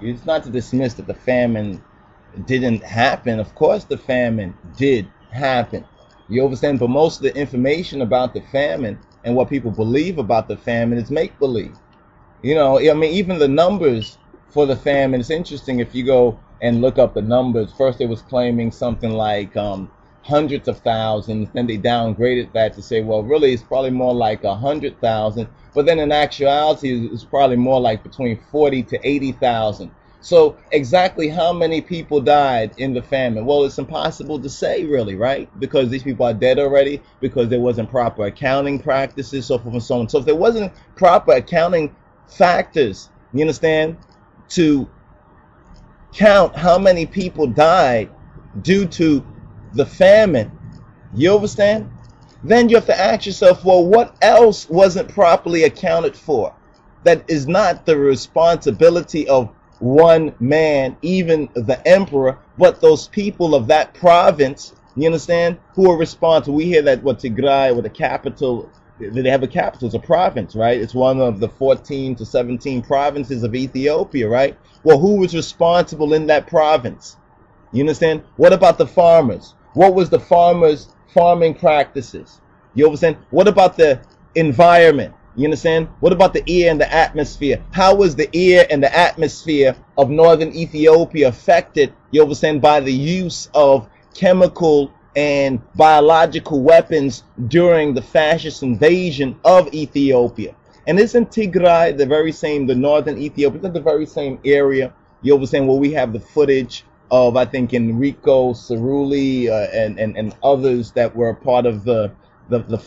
It's not to dismiss that the famine didn't happen. Of course the famine did happen. You understand? But most of the information about the famine and what people believe about the famine is make-believe. You know, I mean, even the numbers for the famine, it's interesting if you go and look up the numbers. First they was claiming something like hundreds of thousands, then they downgraded that to say, well, really it's probably more like 100,000, but then in actuality it's probably more like between 40 to 80,000. So exactly how many people died in the famine? Well, it's impossible to say, really, right? Because these people are dead already, because there wasn't proper accounting practices, so forth and so on. So if there wasn't proper accounting factors, you understand, to count how many people died due to the famine, you understand? Then you have to ask yourself, well, what else wasn't properly accounted for? That is not the responsibility of one man, even the emperor, but those people of that province, you understand, who are responsible. We hear that what Tigray, with the capital, they have a capital, it's a province, right? It's one of the 14 to 17 provinces of Ethiopia, right? Well, who was responsible in that province? You understand? What about the farmers? What was the farmers' farming practices? You understand? What about the environment? You understand? What about the air and the atmosphere? How was the air and the atmosphere of northern Ethiopia affected, you understand, by the use of chemical and biological weapons during the fascist invasion of Ethiopia? And isn't Tigray the very same, the northern Ethiopia, isn't the very same area, you understand, where we have the footage of, I think, Enrico Cerulli and others that were part of the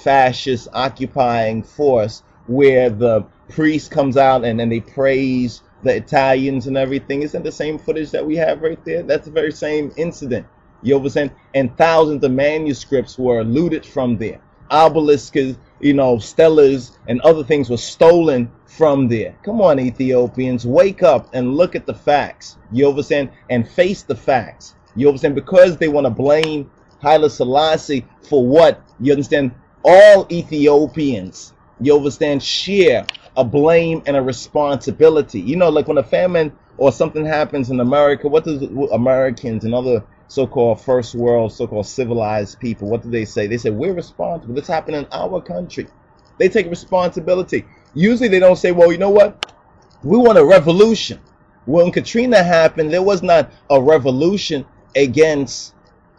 fascist occupying force, where the priest comes out and they praise the Italians and everything? Isn't the same footage that we have right there? That's the very same incident. You understand? And thousands of manuscripts were looted from there. Obelisks, you know, stelas and other things were stolen from there. Come on, Ethiopians, wake up and look at the facts. You understand? And face the facts. You understand? Because they want to blame Haile Selassie for what? You understand? All Ethiopians, you understand, share a blame and a responsibility. You know, like when a famine or something happens in America, what does Americans and other so-called first world, so-called civilized people, what do they say? They say, we're responsible. This happened in our country. They take responsibility. Usually they don't say, well, you know what? We want a revolution. When Katrina happened, there was not a revolution against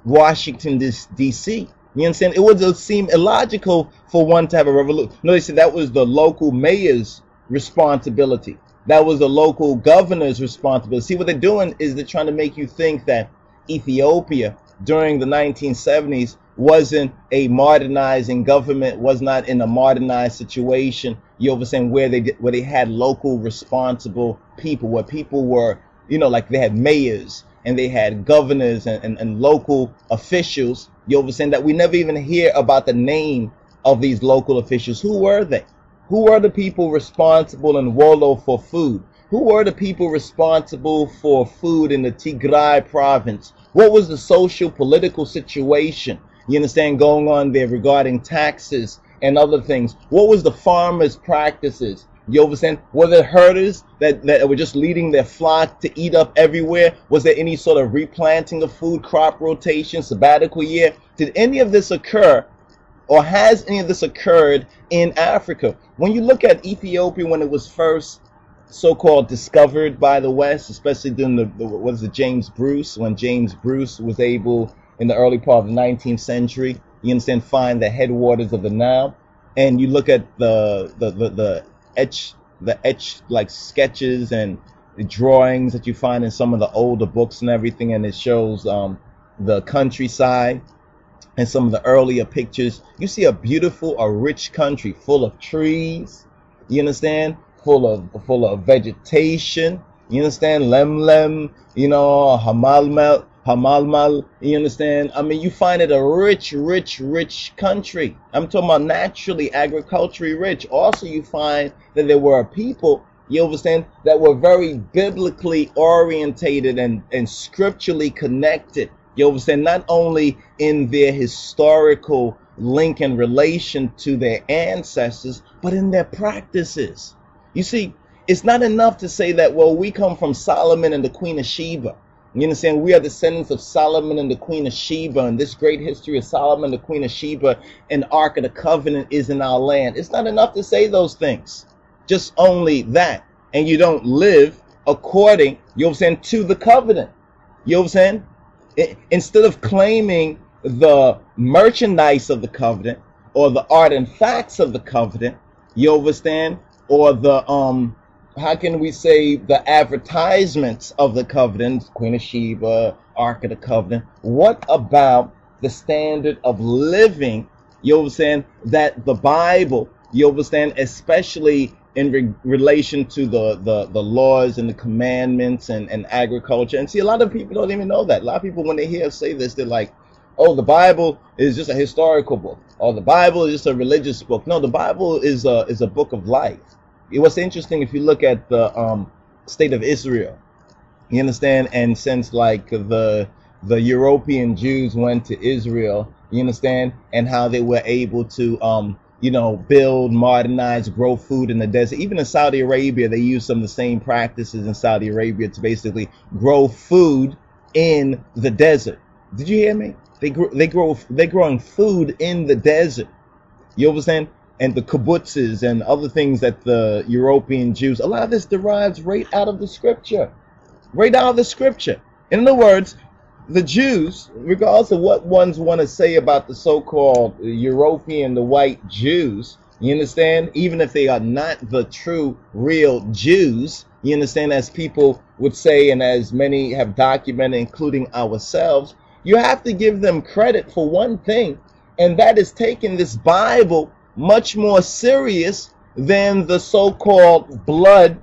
Washington, D.C. You understand? It would seem illogical for one to have a revolution. No, they said that was the local mayor's responsibility. That was the local governor's responsibility. See, what they're doing is they're trying to make you think that Ethiopia during the 1970s wasn't a modernizing government, was not in a modernized situation. You understand, where they had local responsible people, where people were, you know, like they had mayors and they had governors and local officials. You understand, that we never even hear about the name of these local officials. Who were they? Who were the people responsible in Wollo for food? Who were the people responsible for food in the Tigray province? What was the social political situation, you understand, going on there regarding taxes and other things? What was the farmers' practices? You understand? Were there herders that were just leading their flock to eat up everywhere? Was there any sort of replanting of food, crop rotation, sabbatical year? Did any of this occur, or has any of this occurred in Africa? When you look at Ethiopia when it was first so-called discovered by the West, especially during the James Bruce, when James Bruce was able in the early part of the 19th century, you understand, find the headwaters of the Nile, and you look at the etched like sketches and the drawings that you find in some of the older books and everything, and it shows the countryside and some of the earlier pictures. You see a beautiful, a rich country full of trees, you understand, full of vegetation, you understand, lemlem, you know, hamalmal, you understand. I mean, you find it a rich country. I'm talking about naturally, agriculturally rich. Also, you find that there were people, you understand, that were very biblically orientated and scripturally connected. You understand, not only in their historical link and relation to their ancestors, but in their practices. You see, It's not enough to say that, well, we come from Solomon and the Queen of Sheba. You understand? We are descendants of Solomon and the Queen of Sheba, and this great history of Solomon, the Queen of Sheba, and the Ark of the Covenant is in our land. It's not enough to say those things. Just only that. And you don't live according, you know what I'm saying, to the covenant. You know what I'm saying? Instead of claiming the merchandise of the covenant, or the art and facts of the covenant, you understand? Or the, how can we say, the advertisements of the covenant, Queen of Sheba, Ark of the Covenant. What about the standard of living, you understand, that the Bible, you understand, especially in relation to the laws and the commandments and agriculture. And see, a lot of people don't even know that. A lot of people, when they hear us say this, they're like, oh, the Bible is just a historical book, or the Bible is just a religious book. No, the Bible is a book of life. What's interesting, if you look at the state of Israel, you understand, and since like the European Jews went to Israel, you understand, and how they were able to you know, build, modernize, grow food in the desert. Even in Saudi Arabia, they use some of the same practices in Saudi Arabia to basically grow food in the desert. Did you hear me? They're growing food in the desert. You understand? And the kibbutzes and other things that the European Jews, a lot of this derives right out of the scripture. Right out of the scripture. In other words, the Jews, regardless of what ones want to say about the so-called European, the white Jews, you understand? Even if they are not the true, real Jews, you understand, as people would say, and as many have documented, including ourselves, you have to give them credit for one thing, and that is taking this Bible much more serious than the so-called blood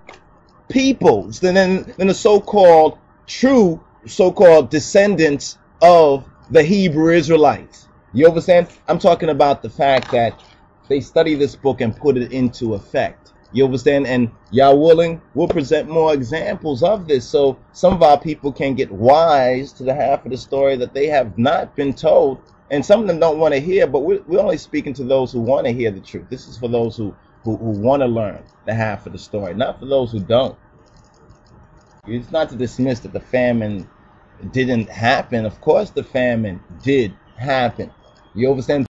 peoples, than the so-called true so-called descendants of the Hebrew Israelites. You understand? I'm talking about the fact that they study this book and put it into effect. You understand? And y'all willing, we'll present more examples of this so some of our people can get wise to the half of the story that they have not been told. And some of them don't want to hear, but we're only speaking to those who want to hear the truth. This is for those who want to learn the half of the story, not for those who don't. It's not to dismiss that the famine didn't happen. Of course the famine did happen. You understand?